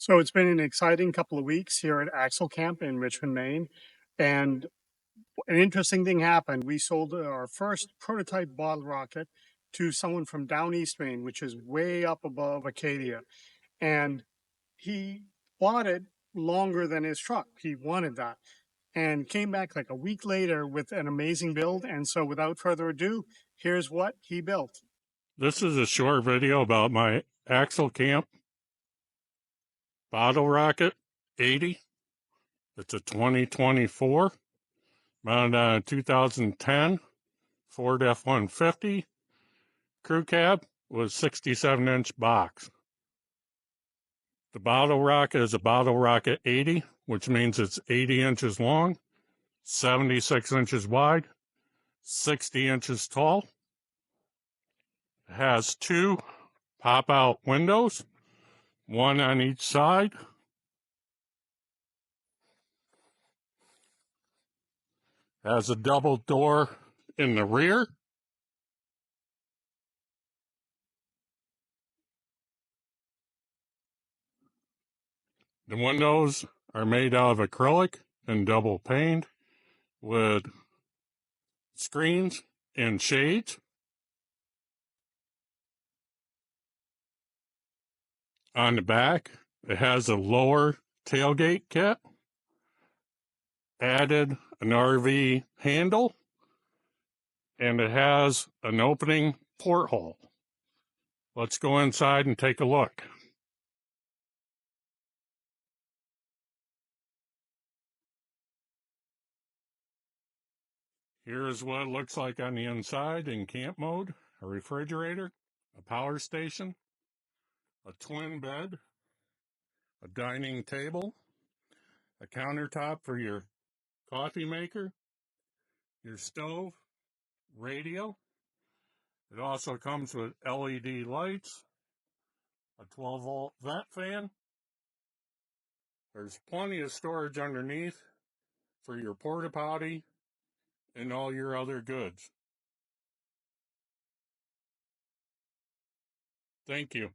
So it's been an exciting couple of weeks here at Axle Camp in Richmond, Maine. And an interesting thing happened. We sold our first prototype bottle rocket to someone from down East Maine, which is way up above Acadia. And he bought it longer than his truck. He wanted that and came back like a week later with an amazing build. And so without further ado, here's what he built. This is a short video about my Axle Camp Bottle Rocket 80. It's a 2024, mounted on a 2010 Ford F-150 crew cab with 67-inch box. The bottle rocket is a bottle rocket 80, which means it's 80 inches long, 76 inches wide, 60 inches tall. It has two pop-out windows, one on each side. Has a double door in the rear. The windows are made out of acrylic and double paned with screens and shades. On the back, it has a lower tailgate kit, added an RV handle, and it has an opening porthole. Let's go inside and take a look. Here's what it looks like on the inside in camp mode: a refrigerator, a power station, a twin bed, a dining table, a countertop for your coffee maker, your stove, radio. It also comes with LED lights, a 12-volt vent fan. There's plenty of storage underneath for your porta potty and all your other goods. Thank you.